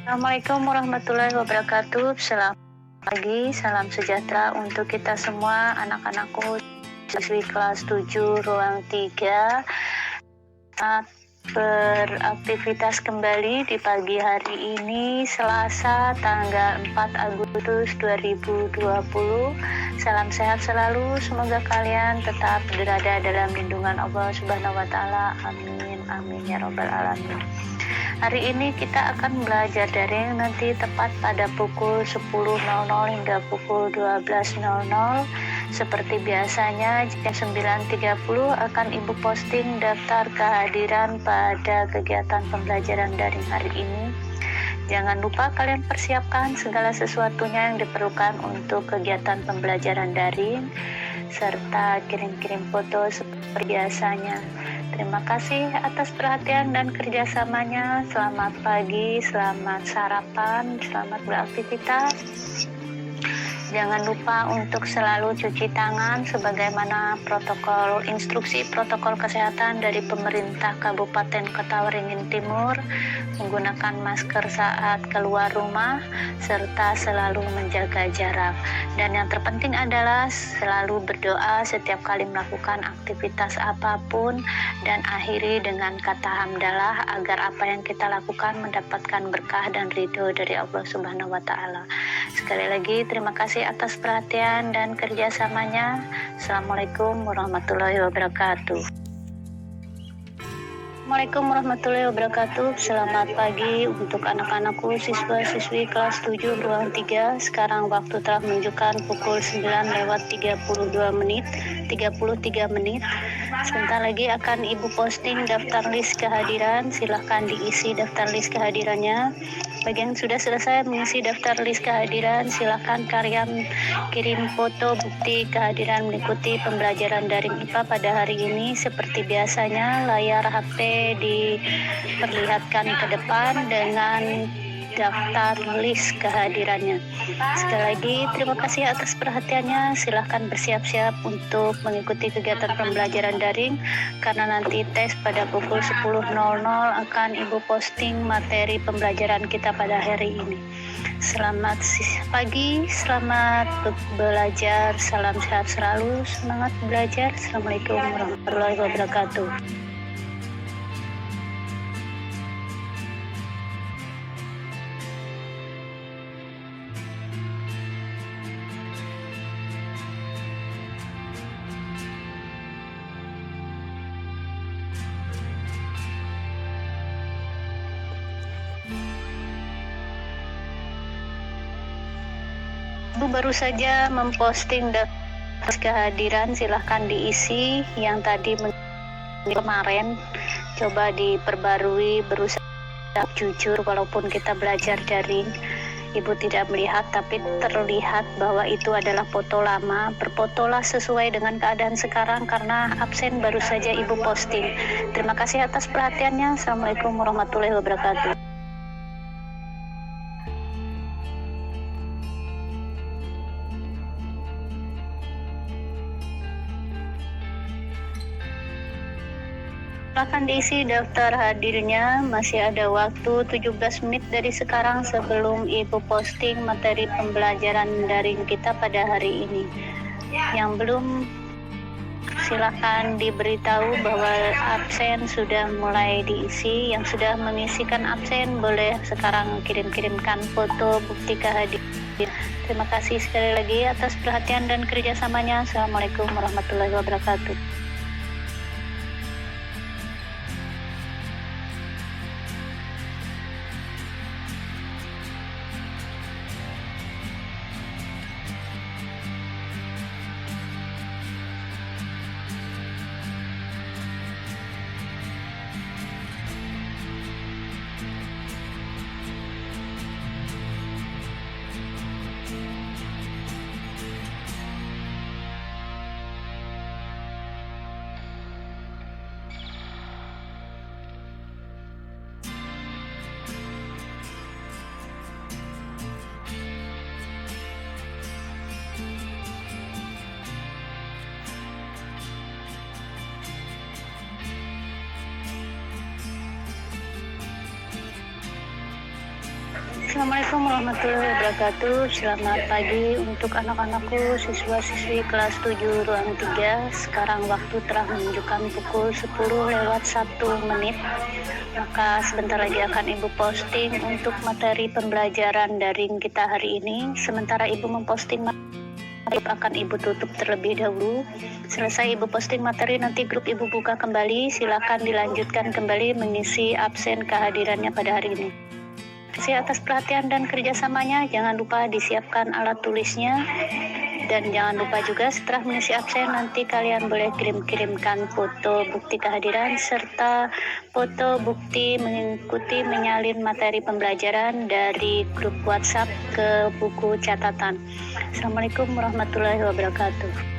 Assalamualaikum warahmatullahi wabarakatuh. Selamat pagi, salam sejahtera untuk kita semua, anak-anakku siswi kelas 7 ruang 3. Beraktivitas kembali di pagi hari ini, Selasa tanggal 4 Agustus 2020. Salam sehat selalu, semoga kalian tetap berada dalam lindungan Allah Subhanahu wa taala. Amin amin ya rabbal alamin. Hari ini kita akan belajar daring nanti tepat pada pukul 10.00 hingga pukul 12.00. Seperti biasanya jam 9.30 akan Ibu posting daftar kehadiran pada kegiatan pembelajaran daring hari ini. Jangan lupa kalian persiapkan segala sesuatunya yang diperlukan untuk kegiatan pembelajaran daring, serta kirim-kirim foto seperti biasanya. Terima kasih atas perhatian dan kerjasamanya. Selamat pagi, selamat sarapan, selamat beraktivitas. Jangan lupa untuk selalu cuci tangan sebagaimana instruksi protokol kesehatan dari pemerintah Kabupaten Kota Waringin Timur, menggunakan masker saat keluar rumah, serta selalu menjaga jarak. Dan yang terpenting adalah selalu berdoa setiap kali melakukan aktivitas apapun, dan akhiri dengan kata hamdalah agar apa yang kita lakukan mendapatkan berkah dan ridho dari Allah Subhanahu wa taala. Sekali lagi terima kasih atas perhatian dan kerjasamanya. Assalamualaikum warahmatullahi wabarakatuh. Assalamualaikum warahmatullahi wabarakatuh. Selamat pagi untuk anak-anakku siswa-siswi kelas 7 ruang 3. Sekarang waktu telah menunjukkan pukul 9:33 menit. Sebentar lagi akan Ibu posting daftar list kehadiran. Silahkan diisi daftar list kehadirannya. Bagi yang sudah selesai mengisi daftar list kehadiran, silahkan kalian kirim foto bukti kehadiran mengikuti pembelajaran daring IPA pada hari ini. Seperti biasanya, layar HP diperlihatkan ke depan dengan daftar list kehadirannya. Sekali lagi terima kasih atas perhatiannya. Silahkan bersiap-siap untuk mengikuti kegiatan pembelajaran daring, karena nanti tes pada pukul 10.00 akan Ibu posting materi pembelajaran kita pada hari ini. Selamat pagi, selamat belajar, salam sehat selalu, semangat belajar. Assalamualaikum warahmatullahi wabarakatuh. Ibu baru saja memposting daftar kehadiran, silahkan diisi. Yang tadi kemarin coba diperbarui, berusaha jujur walaupun kita belajar daring. Ibu tidak melihat tapi terlihat bahwa itu adalah foto lama. Berfotolah sesuai dengan keadaan sekarang karena absen baru saja Ibu posting. Terima kasih atas perhatiannya. Assalamualaikum warahmatullahi wabarakatuh. Akan diisi daftar hadirnya. Masih ada waktu 17 menit dari sekarang sebelum Ibu posting materi pembelajaran daring kita pada hari ini. Yang belum, silakan diberitahu bahwa absen sudah mulai diisi. Yang sudah mengisikan absen boleh sekarang kirimkan foto bukti kehadiran. Terima kasih sekali lagi atas perhatian dan kerjasamanya. Assalamualaikum warahmatullahi wabarakatuh. Assalamualaikum warahmatullahi wabarakatuh. Selamat pagi untuk anak-anakku siswa-siswi kelas 7 ruang 3. Sekarang waktu telah menunjukkan pukul 10:01. Maka sebentar lagi akan Ibu posting untuk materi pembelajaran daring kita hari ini. Sementara Ibu memposting akan Ibu tutup terlebih dahulu. Selesai Ibu posting materi, nanti grup Ibu buka kembali. Silakan dilanjutkan kembali mengisi absen kehadirannya pada hari ini. Terima kasih atas perhatian dan kerjasamanya. Jangan lupa disiapkan alat tulisnya. Dan jangan lupa juga setelah mengisi absen nanti kalian boleh kirimkan foto bukti kehadiran serta foto bukti mengikuti menyalin materi pembelajaran dari grup WhatsApp ke buku catatan. Assalamualaikum warahmatullahi wabarakatuh.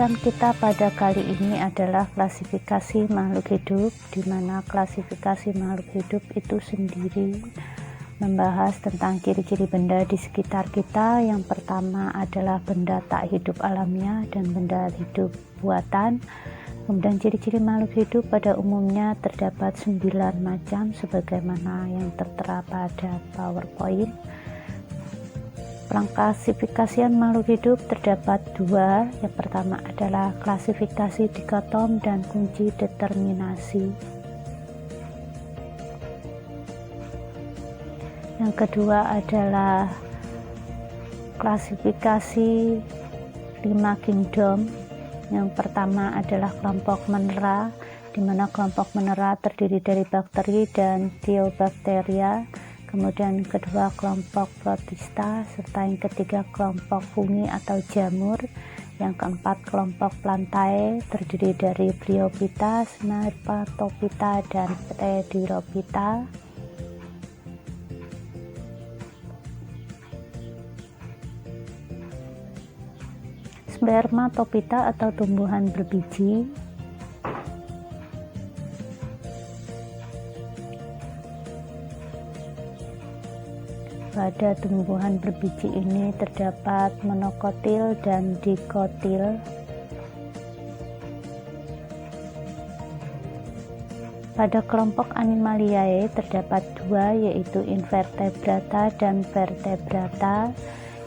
Pembahasan kita pada kali ini adalah klasifikasi makhluk hidup, di mana klasifikasi makhluk hidup itu sendiri membahas tentang ciri-ciri benda di sekitar kita. Yang pertama adalah benda tak hidup alamiah dan benda hidup buatan. Kemudian ciri-ciri makhluk hidup pada umumnya terdapat 9 macam sebagaimana yang tertera pada PowerPoint. Klasifikasian makhluk hidup terdapat 2. Yang pertama adalah klasifikasi dikotom dan kunci determinasi. Yang kedua adalah klasifikasi 5 kingdom. Yang pertama adalah kelompok Monera, di mana kelompok Monera terdiri dari bakteri dan Thiobacteria. Kemudian kedua kelompok Protista, serta yang ketiga kelompok fungi atau jamur. Yang keempat kelompok Plantae terdiri dari Bryophyta, Spermatophyta, dan Pteridophyta. Spermatophyta atau tumbuhan berbiji. Pada tumbuhan berbiji ini terdapat monokotil dan dikotil. Pada kelompok Animaliae terdapat 2, yaitu Invertebrata dan Vertebrata.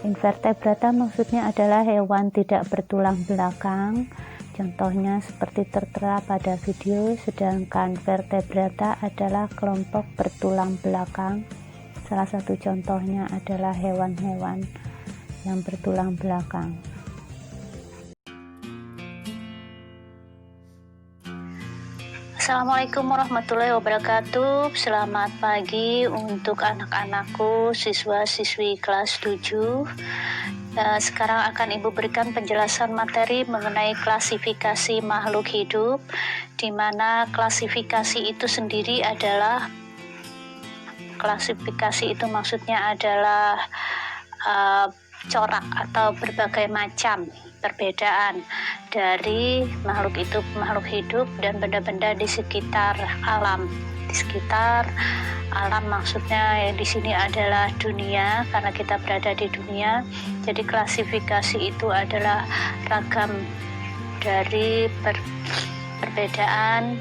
Invertebrata maksudnya adalah hewan tidak bertulang belakang, contohnya seperti tertera pada video, sedangkan vertebrata adalah kelompok bertulang belakang. Salah satu contohnya adalah hewan-hewan yang bertulang belakang. Assalamualaikum warahmatullahi wabarakatuh. Selamat pagi untuk anak-anakku, siswa-siswi kelas 7. Sekarang akan Ibu berikan penjelasan materi mengenai klasifikasi makhluk hidup, di mana klasifikasi itu sendiri adalah maksudnya adalah corak atau berbagai macam perbedaan dari makhluk hidup dan benda-benda di sekitar alam. Di sekitar alam maksudnya di sini adalah dunia, karena kita berada di dunia. Jadi klasifikasi itu adalah ragam dari perbedaan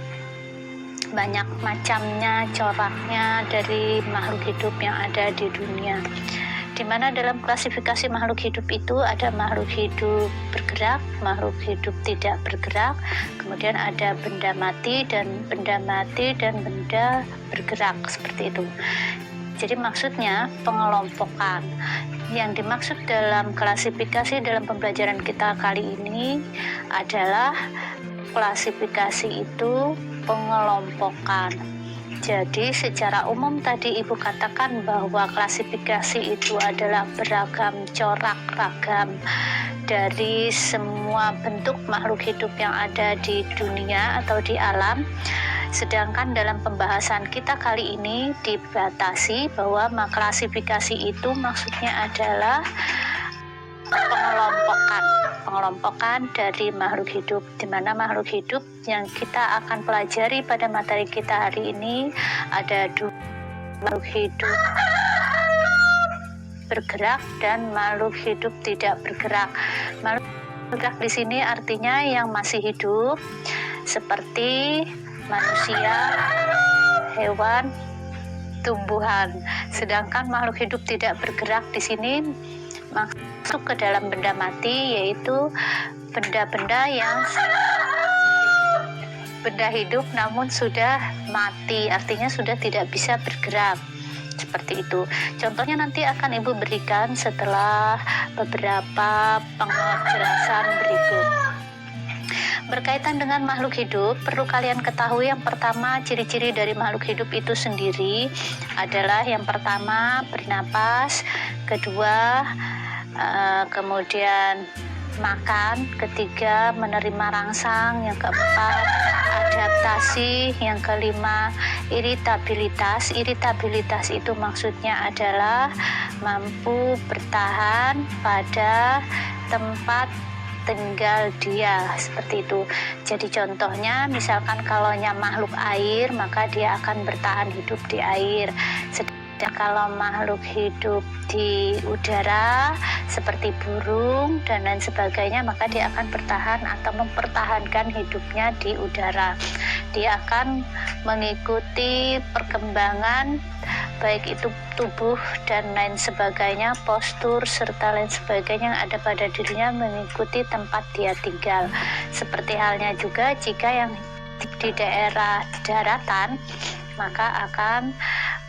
banyak macamnya, coraknya dari makhluk hidup yang ada di dunia. Di mana dalam klasifikasi makhluk hidup itu ada makhluk hidup bergerak, makhluk hidup tidak bergerak, kemudian ada benda mati dan benda bergerak, seperti itu. Jadi maksudnya pengelompokan. Yang dimaksud dalam klasifikasi dalam pembelajaran kita kali ini adalah klasifikasi itu pengelompokan. Jadi secara umum tadi Ibu katakan bahwa klasifikasi itu adalah beragam corak ragam dari semua bentuk makhluk hidup yang ada di dunia atau di alam. Sedangkan dalam pembahasan kita kali ini dibatasi bahwa klasifikasi itu maksudnya adalah pengelompokan dari makhluk hidup, di mana makhluk hidup yang kita akan pelajari pada materi kita hari ini ada dua, makhluk hidup bergerak dan makhluk hidup tidak bergerak. Makhluk bergerak di sini artinya yang masih hidup seperti manusia, hewan, tumbuhan. Sedangkan makhluk hidup tidak bergerak di sini masuk ke dalam benda mati, yaitu benda-benda yang benda hidup namun sudah mati, artinya sudah tidak bisa bergerak, seperti itu. Contohnya nanti akan Ibu berikan setelah beberapa penjelasan berikut. Berkaitan dengan makhluk hidup, perlu kalian ketahui yang pertama, ciri-ciri dari makhluk hidup itu sendiri adalah yang pertama bernapas, kedua kemudian makan, ketiga menerima rangsang, yang keempat adaptasi, yang kelima iritabilitas. Iritabilitas itu maksudnya adalah mampu bertahan pada tempat tinggal dia, seperti itu. Jadi contohnya misalkan kalau makhluk air, maka dia akan bertahan hidup di air. Kalau makhluk hidup di udara seperti burung dan lain sebagainya, maka dia akan bertahan atau mempertahankan hidupnya di udara. Dia akan mengikuti perkembangan baik itu tubuh dan lain sebagainya, postur serta lain sebagainya yang ada pada dirinya, mengikuti tempat dia tinggal. Seperti halnya juga jika yang di daerah daratan, maka akan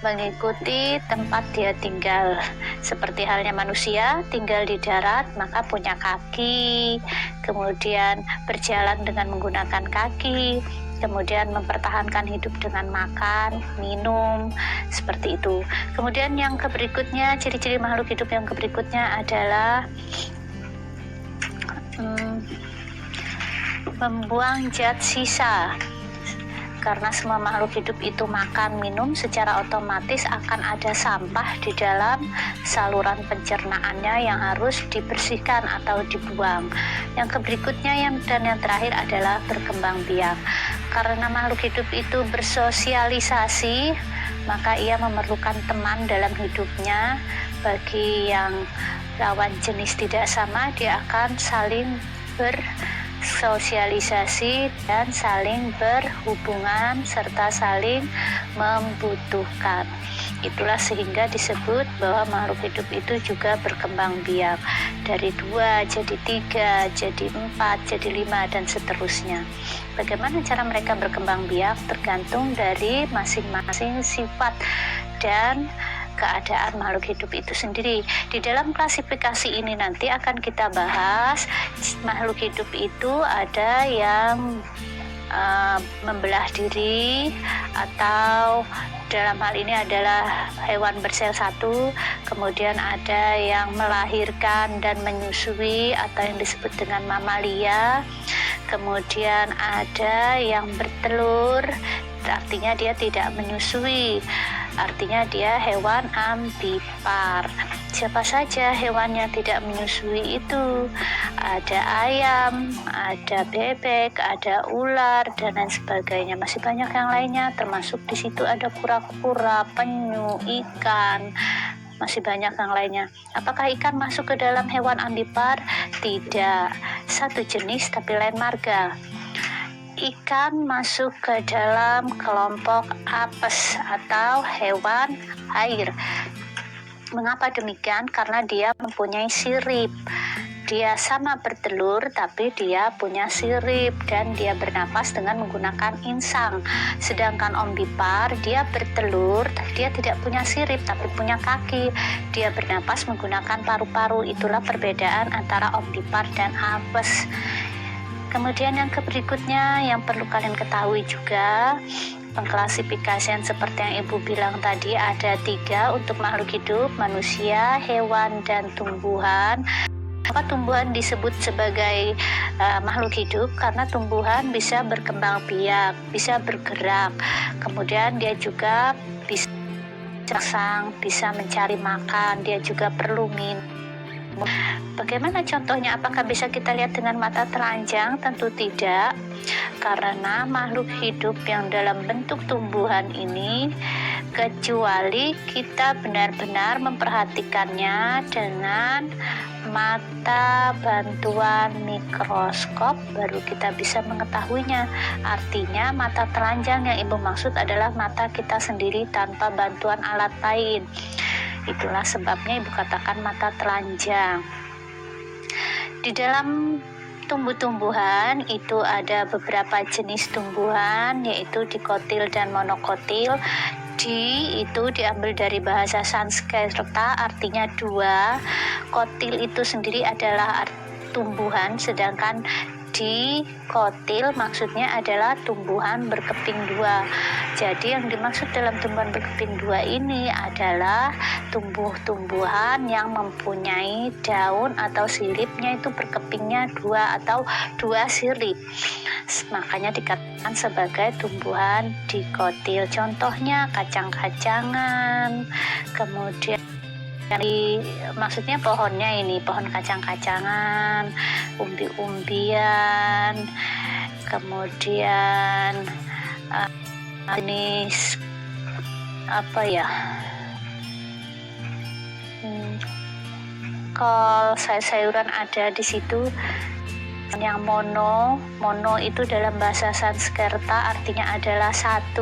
mengikuti tempat dia tinggal. Seperti halnya manusia tinggal di darat, maka punya kaki, kemudian berjalan dengan menggunakan kaki, kemudian mempertahankan hidup dengan makan, minum, seperti itu. Kemudian yang berikutnya, ciri-ciri makhluk hidup yang berikutnya adalah membuang zat sisa. Karena semua makhluk hidup itu makan, minum, secara otomatis akan ada sampah di dalam saluran pencernaannya yang harus dibersihkan atau dibuang. Yang berikutnya yang terakhir adalah berkembang biak. Karena makhluk hidup itu bersosialisasi, maka ia memerlukan teman dalam hidupnya. Bagi yang lawan jenis tidak sama, dia akan saling bersosialisasi dan saling berhubungan serta saling membutuhkan. Itulah sehingga disebut bahwa makhluk hidup itu juga berkembang biak, dari 2 jadi 3, jadi 4, jadi 5 dan seterusnya. Bagaimana cara mereka berkembang biak tergantung dari masing-masing sifat dan keadaan makhluk hidup itu sendiri. Di dalam klasifikasi ini nanti akan kita bahas makhluk hidup itu ada yang membelah diri, atau dalam hal ini adalah hewan bersel satu, kemudian ada yang melahirkan dan menyusui atau yang disebut dengan mamalia, kemudian ada yang bertelur, artinya dia tidak menyusui, artinya dia hewan ambipar. Siapa saja hewan yang tidak menyusui itu? Ada ayam, ada bebek, ada ular, dan lain sebagainya. Masih banyak yang lainnya, termasuk di situ ada kura-kura, penyu, ikan, masih banyak yang lainnya. Apakah ikan masuk ke dalam hewan ambipar? Tidak, satu jenis tapi lain marga. Ikan masuk ke dalam kelompok apes atau hewan air. Mengapa demikian? Karena dia mempunyai sirip. Dia sama bertelur tapi dia punya sirip dan dia bernapas dengan menggunakan insang. Sedangkan ombipar dia bertelur, dia tidak punya sirip tapi punya kaki. Dia bernapas menggunakan paru-paru. Itulah perbedaan antara ombipar dan apes. Kemudian yang berikutnya yang perlu kalian ketahui juga, pengklasifikasian seperti yang Ibu bilang tadi ada 3 untuk makhluk hidup, manusia, hewan, dan tumbuhan. Kenapa tumbuhan disebut sebagai makhluk hidup? Karena tumbuhan bisa berkembang biak, bisa bergerak, kemudian dia juga bisa bersang, bisa mencari makan, dia juga perlu minum. Bagaimana contohnya? Apakah bisa kita lihat dengan mata telanjang? Tentu tidak, karena makhluk hidup yang dalam bentuk tumbuhan ini, kecuali kita benar-benar memperhatikannya dengan mata bantuan mikroskop, baru kita bisa mengetahuinya. Artinya mata telanjang yang Ibu maksud adalah mata kita sendiri tanpa bantuan alat lain. Itulah sebabnya Ibu katakan mata telanjang. Di dalam tumbuh-tumbuhan itu ada beberapa jenis tumbuhan, yaitu dikotil dan monokotil. Di itu diambil dari bahasa Sanskerta, artinya 2. Kotil itu sendiri adalah tumbuhan, sedangkan dikotil maksudnya adalah tumbuhan berkeping 2. Jadi yang dimaksud dalam tumbuhan berkeping 2 ini adalah tumbuh-tumbuhan yang mempunyai daun atau siripnya itu berkepingnya 2 atau 2 sirip. Makanya dikatakan sebagai tumbuhan dikotil. Contohnya kacang-kacangan, kemudian maksudnya pohonnya ini pohon kacang-kacangan, umbi-umbian, kemudian jenis apa ya, kol, sayur-sayuran ada di situ. Yang mono itu dalam bahasa Sanskerta artinya adalah 1.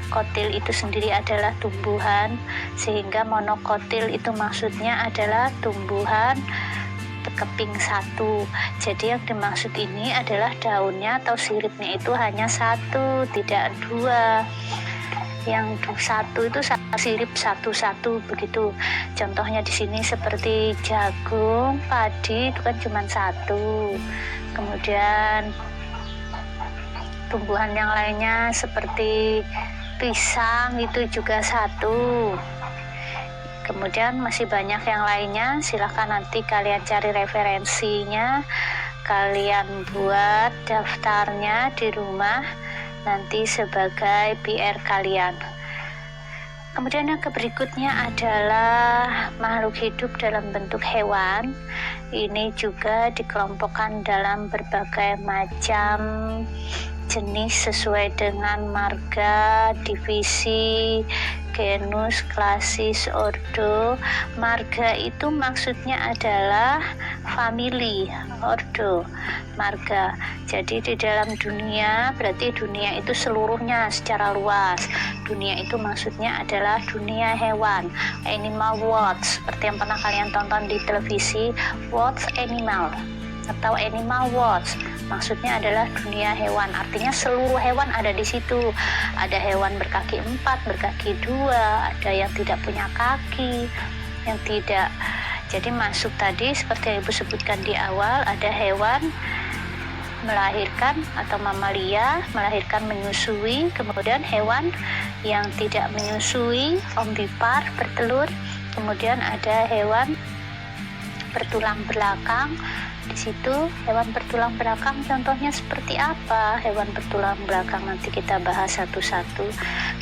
Kotil itu sendiri adalah tumbuhan, sehingga monokotil itu maksudnya adalah tumbuhan berkeping 1. Jadi yang dimaksud ini adalah daunnya atau siripnya itu hanya 1, tidak 2. Yang 1 itu sirip 1 begitu. Contohnya di sini seperti jagung, padi itu kan cuma 1. Kemudian tumbuhan yang lainnya seperti pisang itu juga 1. Kemudian masih banyak yang lainnya, silahkan nanti kalian cari referensinya, kalian buat daftarnya di rumah nanti sebagai PR kalian. Kemudian yang berikutnya adalah makhluk hidup dalam bentuk hewan. Ini juga dikelompokkan dalam berbagai macam jenis sesuai dengan marga, divisi, genus, klasis, ordo. Marga itu maksudnya adalah family, ordo, marga. Jadi di dalam dunia, berarti dunia itu seluruhnya secara luas. Dunia itu maksudnya adalah dunia hewan, animal world, seperti yang pernah kalian tonton di televisi, World Animal atau Animal World. Maksudnya adalah dunia hewan, artinya seluruh hewan ada di situ. Ada hewan berkaki 4, berkaki 2, ada yang tidak punya kaki, yang tidak. Jadi masuk tadi seperti yang Ibu sebutkan di awal, ada hewan melahirkan atau mamalia, melahirkan menyusui, kemudian hewan yang tidak menyusui, ombipar, bertelur, kemudian ada hewan bertulang belakang. Di situ hewan bertulang belakang contohnya seperti apa? Hewan bertulang belakang nanti kita bahas satu-satu.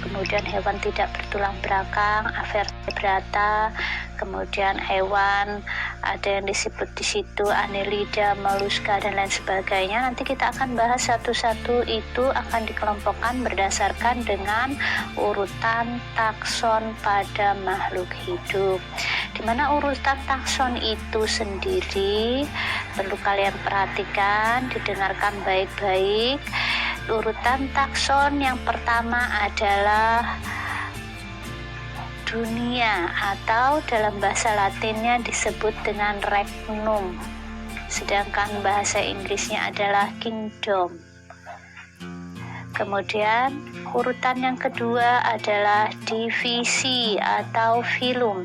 Kemudian hewan tidak bertulang belakang, avertebrata. Kemudian hewan ada yang disebut di situ Annelida, Mollusca dan lain sebagainya. Nanti kita akan bahas satu-satu, itu akan dikelompokkan berdasarkan dengan urutan takson pada makhluk hidup. Di mana urutan takson itu sendiri perlu kalian perhatikan, didengarkan baik-baik. Urutan takson yang pertama adalah dunia, atau dalam bahasa Latinnya disebut dengan regnum, sedangkan bahasa Inggrisnya adalah kingdom. Kemudian urutan yang kedua adalah divisi atau filum.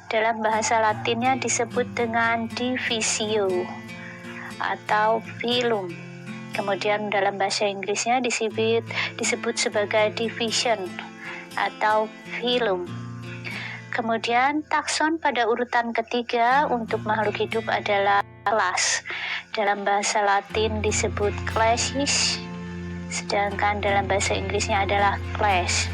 Dalam bahasa Latinnya disebut dengan divisio atau filum. Kemudian dalam bahasa Inggrisnya disebut sebagai division atau filum. Kemudian takson pada urutan ketiga untuk makhluk hidup adalah kelas. Dalam bahasa Latin disebut classis, sedangkan dalam bahasa Inggrisnya adalah class.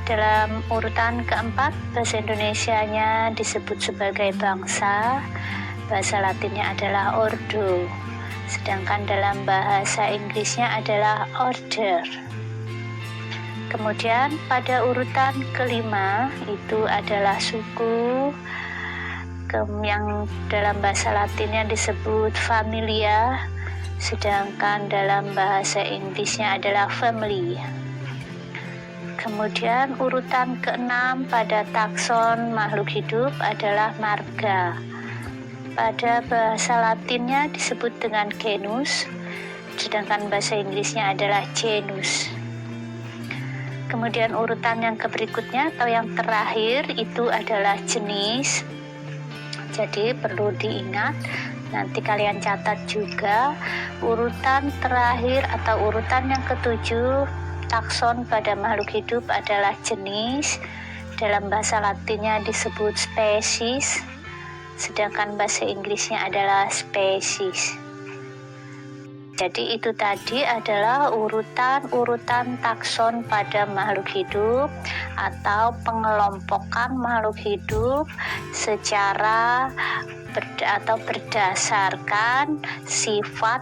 Dalam urutan keempat, bahasa Indonesianya disebut sebagai bangsa, bahasa Latinnya adalah ordo, sedangkan dalam bahasa Inggrisnya adalah order. Kemudian pada urutan kelima itu adalah suku, yang dalam bahasa Latinnya disebut familia, sedangkan dalam bahasa Inggrisnya adalah family. Kemudian urutan keenam pada takson makhluk hidup adalah marga. Pada bahasa Latinnya disebut dengan genus, sedangkan bahasa Inggrisnya adalah genus. Kemudian urutan yang berikutnya atau yang terakhir itu adalah jenis. Jadi perlu diingat, nanti kalian catat juga, urutan terakhir atau urutan yang ketujuh takson pada makhluk hidup adalah jenis. Dalam bahasa Latinnya disebut spesies, sedangkan bahasa Inggrisnya adalah species. Jadi itu tadi adalah urutan takson pada makhluk hidup atau pengelompokan makhluk hidup secara berdasarkan sifat,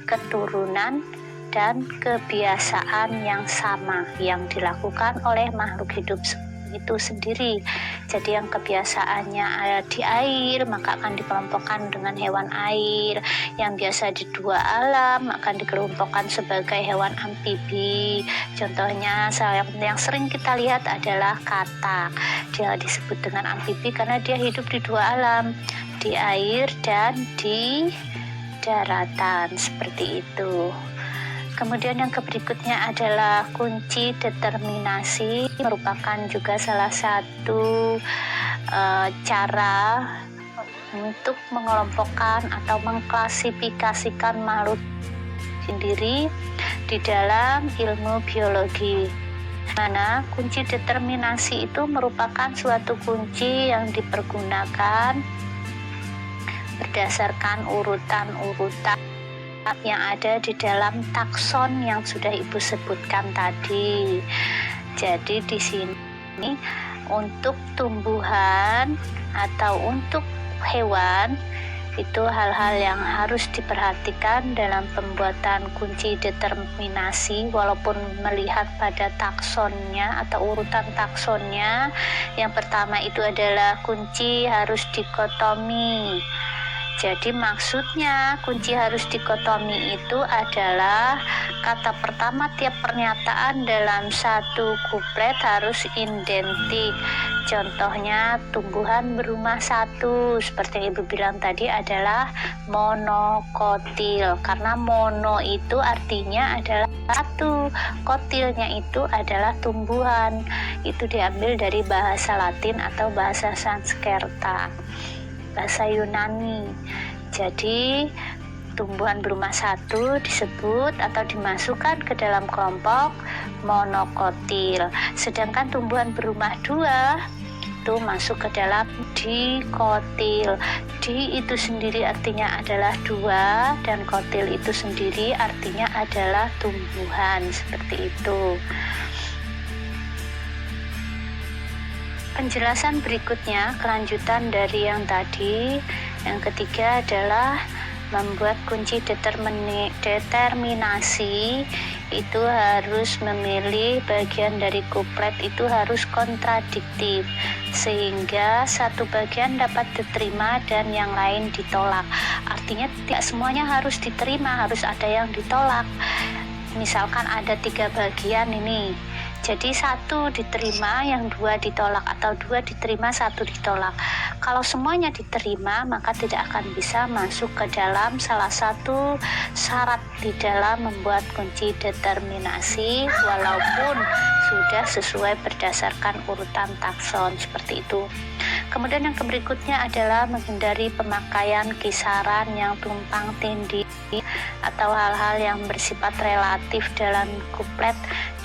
keturunan, dan kebiasaan yang sama yang dilakukan oleh makhluk hidup itu sendiri. Jadi yang kebiasaannya ada di air, maka akan dikelompokkan dengan hewan air. Yang biasa di dua alam akan dikelompokkan sebagai hewan amfibi. Contohnya yang sering kita lihat adalah katak. Dia disebut dengan amfibi karena dia hidup di dua alam, di air dan di daratan, seperti itu. Kemudian yang berikutnya adalah kunci determinasi, merupakan juga salah satu cara untuk mengelompokkan atau mengklasifikasikan makhluk sendiri di dalam ilmu biologi. Mana kunci determinasi itu merupakan suatu kunci yang dipergunakan berdasarkan urutan-urutan yang ada di dalam takson yang sudah Ibu sebutkan tadi. Jadi di sini untuk tumbuhan atau untuk hewan itu hal-hal yang harus diperhatikan dalam pembuatan kunci determinasi. Walaupun melihat pada taksonnya atau urutan taksonnya, yang pertama itu adalah kunci harus dikotomi. Jadi maksudnya kunci harus dikotomi itu adalah kata pertama tiap pernyataan dalam satu kuplet harus identik. Contohnya tumbuhan berumah satu, seperti yang Ibu bilang tadi adalah monokotil, karena mono itu artinya adalah satu, kotilnya itu adalah tumbuhan. Itu diambil dari bahasa Latin atau bahasa Sanskerta, bahasa Yunani. Jadi tumbuhan berumah satu disebut atau dimasukkan ke dalam kelompok monokotil, sedangkan tumbuhan berumah dua itu masuk ke dalam dikotil. Di itu sendiri artinya adalah dua, dan kotil itu sendiri artinya adalah tumbuhan, seperti itu. Penjelasan berikutnya kelanjutan dari yang tadi. Yang ketiga adalah membuat kunci determinasi itu harus memilih bagian dari kuplet itu harus kontradiktif, sehingga satu bagian dapat diterima dan yang lain ditolak. Artinya tidak semuanya harus diterima, harus ada yang ditolak. Misalkan ada 3 bagian ini, jadi 1 diterima, yang 2 ditolak, atau 2 diterima, 1 ditolak. Kalau semuanya diterima, maka tidak akan bisa masuk ke dalam salah satu syarat di dalam membuat kunci determinasi, walaupun sudah sesuai berdasarkan urutan takson, seperti itu. Kemudian yang berikutnya adalah menghindari pemakaian kisaran yang tumpang tindih atau hal-hal yang bersifat relatif dalam kuplet.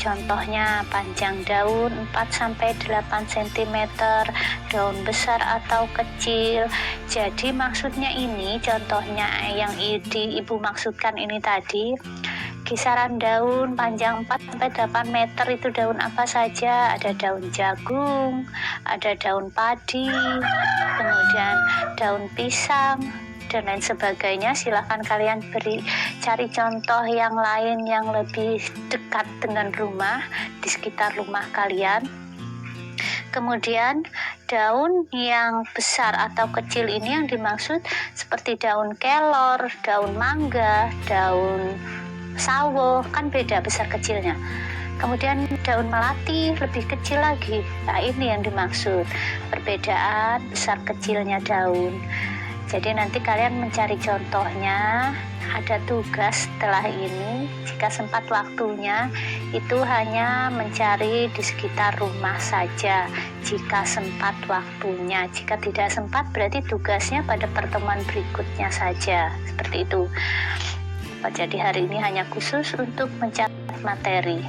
Contohnya panjang daun 4-8 cm, daun besar atau kecil. Jadi maksudnya ini, contohnya yang Ibu maksudkan ini tadi, kisaran daun panjang 4-8 meter itu daun apa saja? Ada daun jagung, ada daun padi, kemudian daun pisang, dan lain sebagainya. Silahkan kalian cari contoh yang lain yang lebih dekat dengan rumah, di sekitar rumah kalian. Kemudian daun yang besar atau kecil ini yang dimaksud seperti daun kelor, daun mangga, daun sawo, kan beda besar kecilnya. Kemudian daun melati lebih kecil lagi. Nah, ini yang dimaksud perbedaan besar kecilnya daun. Jadi nanti kalian mencari contohnya. Ada tugas setelah ini, jika sempat waktunya, itu hanya mencari di sekitar rumah saja jika sempat waktunya. Jika tidak sempat, berarti tugasnya pada pertemuan berikutnya saja, seperti itu. Jadi hari ini hanya khusus untuk mencatat materi.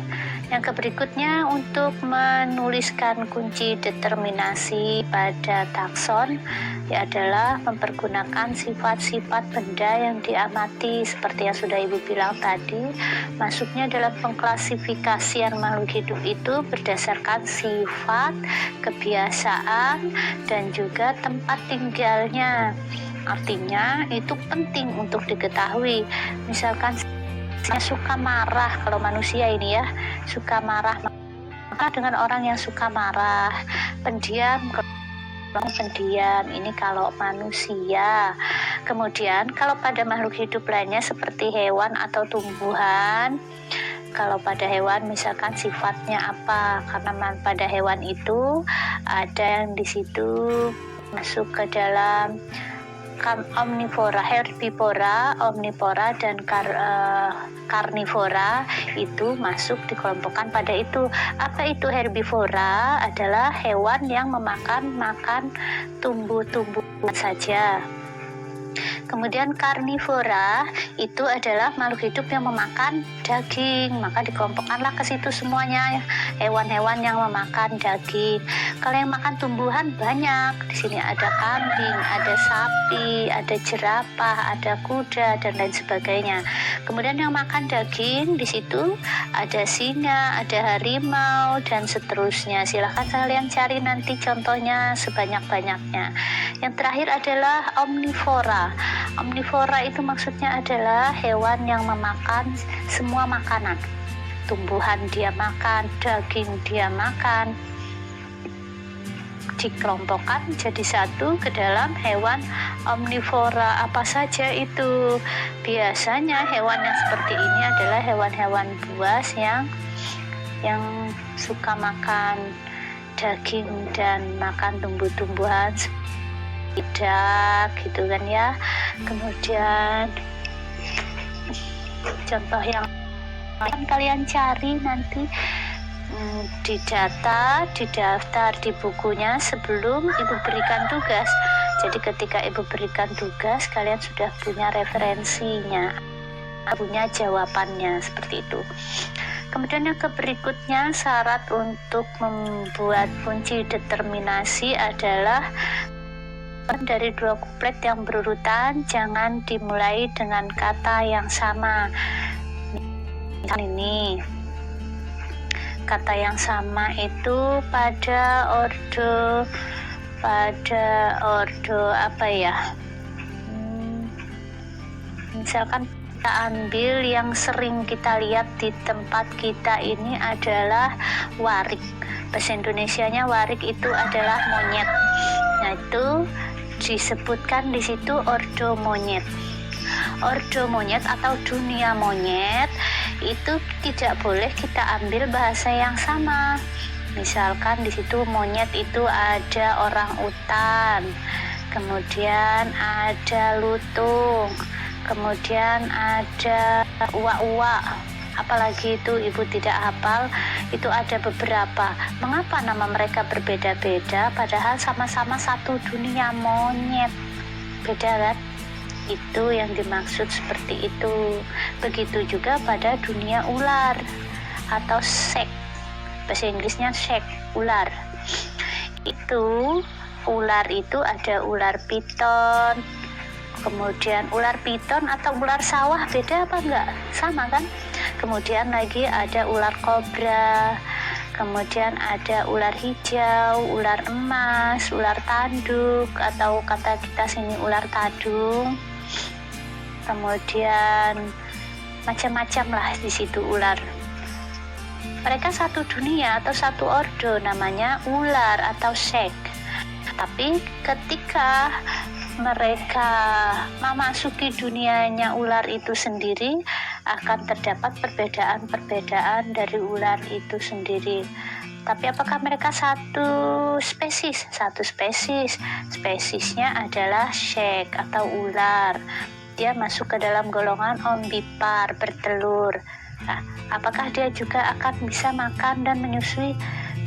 Yang berikutnya untuk menuliskan kunci determinasi pada takson adalah mempergunakan sifat-sifat benda yang diamati, seperti yang sudah Ibu bilang tadi. Masuknya dalam pengklasifikasian makhluk hidup itu berdasarkan sifat, kebiasaan, dan juga tempat tinggalnya. Artinya itu penting untuk diketahui. Misalkan saya suka marah, kalau manusia ini ya suka marah, maka dengan orang yang suka marah, pendiam ini kalau manusia. Kemudian kalau pada makhluk hidup lainnya seperti hewan atau tumbuhan, kalau pada hewan misalkan sifatnya apa, karena pada hewan itu ada yang di situ masuk ke dalam omnivora, herbivora, omnivora, dan karnivora itu masuk dikelompokkan pada itu. Apa itu herbivora? Adalah hewan yang makan tumbuh-tumbuhan saja. Kemudian karnivora itu adalah makhluk hidup yang memakan daging, maka dikelompokkanlah ke situ semuanya hewan-hewan yang memakan daging. Kalau yang makan tumbuhan banyak, di sini ada kambing, ada sapi, ada jerapah, ada kuda, dan lain sebagainya. Kemudian yang makan daging di situ ada singa, ada harimau, dan seterusnya. Silahkan kalian cari nanti contohnya sebanyak-banyaknya. Yang terakhir adalah omnivora. Omnivora itu maksudnya adalah hewan yang memakan semua makanan. Tumbuhan dia makan, daging dia makan. Dikelompokkan jadi satu ke dalam hewan omnivora. Apa saja itu? Biasanya hewan yang seperti ini adalah hewan-hewan buas yang suka makan daging dan makan tumbuh-tumbuhan, tidak gitu kan ya. Kemudian contoh yang akan kalian cari nanti didaftar di bukunya sebelum Ibu berikan tugas. Jadi ketika ibu berikan tugas, kalian sudah punya referensinya, punya jawabannya, seperti itu. Kemudian yang berikutnya, syarat untuk membuat kunci determinasi adalah dari 2 kuplet yang berurutan jangan dimulai dengan kata yang sama. Ini kata yang sama itu pada ordo apa ya? Misalkan kita ambil yang sering kita lihat di tempat kita ini adalah warik. Bahasa Indonesianya warik itu adalah monyet. Nah, itu disebutkan di situ ordo monyet. Ordo monyet atau dunia monyet itu tidak boleh kita ambil bahasa yang sama. Misalkan di situ monyet itu ada orang utan, kemudian ada lutung, kemudian ada uak-uak, apalagi itu ibu tidak hafal, itu ada beberapa. Mengapa nama mereka berbeda-beda padahal sama-sama satu dunia monyet? Beda kan? Itu yang dimaksud seperti itu. Begitu juga pada dunia ular atau sek, bahasa Inggrisnya sek, ular. Itu ular itu ada ular piton, kemudian ular piton atau ular sawah beda apa enggak? Sama kan? Kemudian lagi ada ular kobra, kemudian ada ular hijau, ular emas, ular tanduk atau kata kita sini ular tadung. Kemudian macam-macam lah di situ ular. Mereka satu dunia atau satu ordo, namanya ular atau sek. Tapi ketika mereka memasuki dunianya ular itu sendiri, akan terdapat perbedaan-perbedaan dari ular itu sendiri. Tapi apakah mereka satu spesies? Satu spesies. Spesiesnya adalah sek atau ular. Dia masuk ke dalam golongan ombipar, bertelur. Nah, apakah dia juga akan bisa makan dan menyusui?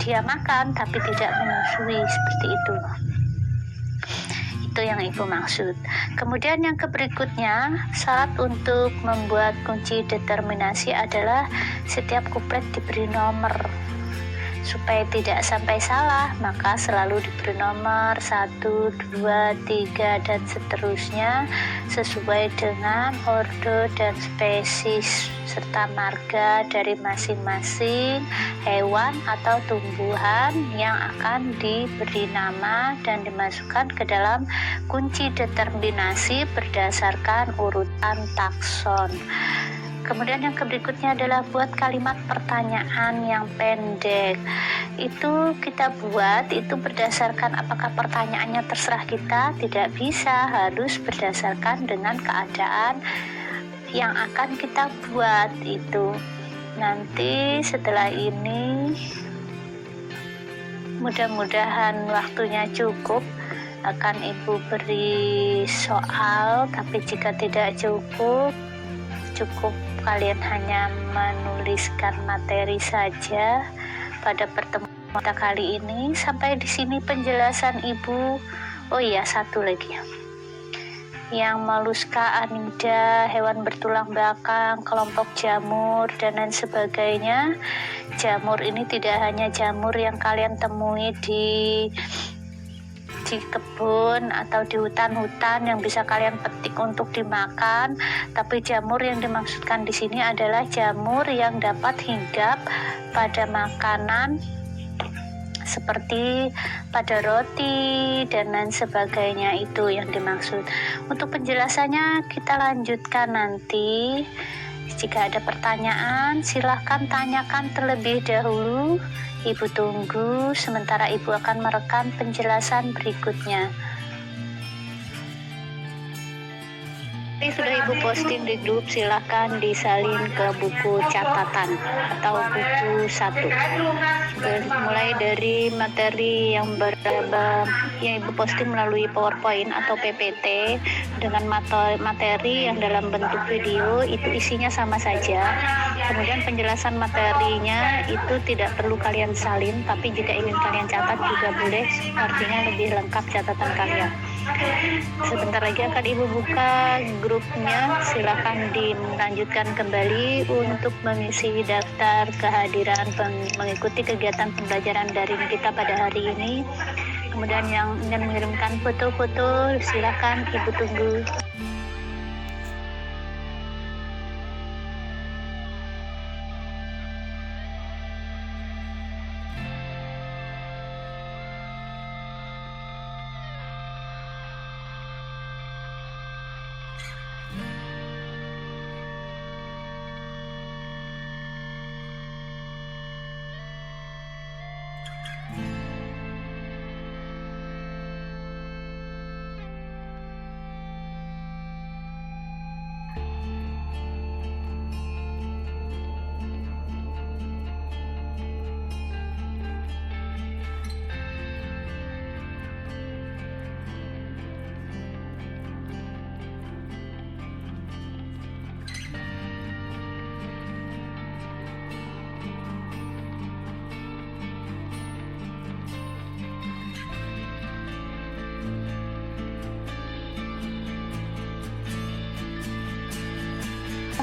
Dia makan tapi tidak menyusui, seperti itu. Itu yang ibu maksud. Kemudian yang berikutnya, syarat untuk membuat kunci determinasi adalah setiap kuplet diberi nomor. Supaya tidak sampai salah, maka selalu diberi nomor 1, 2, 3, dan seterusnya sesuai dengan ordo dan spesies serta marga dari masing-masing hewan atau tumbuhan yang akan diberi nama dan dimasukkan ke dalam kunci determinasi berdasarkan urutan takson. Kemudian yang berikutnya adalah buat kalimat pertanyaan yang pendek. Itu kita buat itu berdasarkan apakah pertanyaannya terserah kita, tidak bisa, harus berdasarkan dengan keadaan yang akan kita buat itu. Nanti setelah ini mudah-mudahan waktunya cukup, akan ibu beri soal, tapi jika tidak cukup kalian hanya menuliskan materi saja pada pertemuan kita kali ini. Sampai di sini penjelasan ibu. Oh iya, satu lagi. Yang Mollusca, Anida, hewan bertulang belakang, kelompok jamur, dan lain sebagainya. Jamur ini tidak hanya jamur yang kalian temui di kebun atau di hutan-hutan yang bisa kalian petik untuk dimakan, tapi jamur yang dimaksudkan di sini adalah jamur yang dapat hinggap pada makanan seperti pada roti dan lain sebagainya. Itu yang dimaksud. Untuk penjelasannya kita lanjutkan nanti. Jika ada pertanyaan, silahkan tanyakan terlebih dahulu. Ibu tunggu, sementara ibu akan merekam penjelasan berikutnya. Ini sudah ibu posting di grup, silahkan disalin ke buku catatan atau buku 1. Mulai dari materi yang yang ibu posting melalui PowerPoint atau PPT dengan materi yang dalam bentuk video, itu isinya sama saja. Kemudian penjelasan materinya itu tidak perlu kalian salin, tapi jika ingin kalian catat juga boleh, artinya lebih lengkap catatan kalian. Sebentar lagi akan Ibu buka grupnya, silakan dilanjutkan kembali untuk mengisi daftar kehadiran mengikuti kegiatan pembelajaran daring kita pada hari ini. Kemudian yang ingin mengirimkan foto-foto, silakan Ibu tunggu.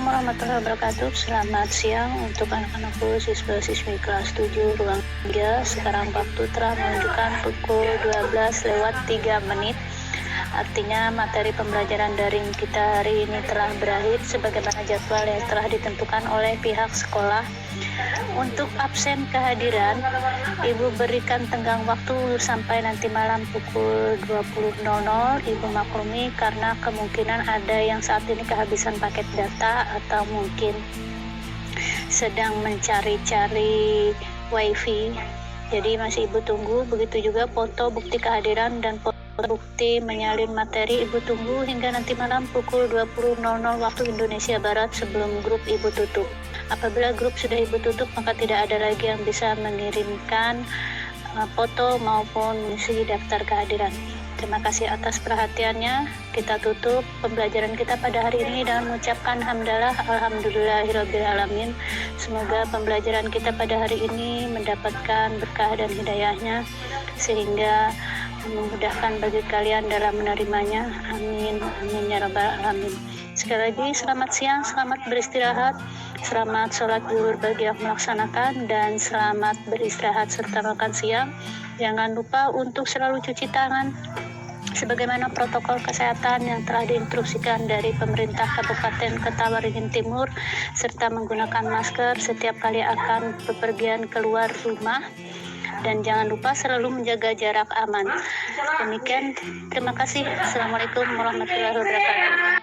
Warahmatullahi wabarakatuh. Selamat siang untuk anak-anakku siswa-siswi kelas 7 ruang 3. Sekarang waktu telah menunjukkan pukul 12:03. Artinya materi pembelajaran daring kita hari ini telah berakhir sebagaimana jadwal yang telah ditentukan oleh pihak sekolah. Untuk absen kehadiran, Ibu berikan tenggang waktu sampai nanti malam pukul 20.00. Ibu maklumi karena kemungkinan ada yang saat ini kehabisan paket data atau mungkin sedang mencari-cari wifi. Jadi masih Ibu tunggu, begitu juga foto bukti kehadiran dan foto bukti menyalin materi Ibu tunggu hingga nanti malam pukul 20.00 waktu Indonesia Barat sebelum grup Ibu tutup. Apabila grup sudah Ibu tutup, maka tidak ada lagi yang bisa mengirimkan foto maupun mengisi daftar kehadiran. Terima kasih atas perhatiannya. Kita tutup pembelajaran kita pada hari ini dengan mengucapkan hamdalah alhamdulillahirabbil alamin. Semoga pembelajaran kita pada hari ini mendapatkan berkah dan hidayahnya sehingga memudahkan bagi kalian dalam menerimanya. Amin amin ya rabbal alamin. Sekali lagi selamat siang, selamat beristirahat, selamat sholat zuhur bagi yang melaksanakan, dan selamat beristirahat serta makan siang. Jangan lupa untuk selalu cuci tangan sebagaimana protokol kesehatan yang telah diinstruksikan dari pemerintah Kabupaten Ketawaringin Timur, serta menggunakan masker setiap kali akan bepergian keluar rumah. Dan jangan lupa selalu menjaga jarak aman. Demikian, terima kasih. Assalamualaikum warahmatullahi wabarakatuh.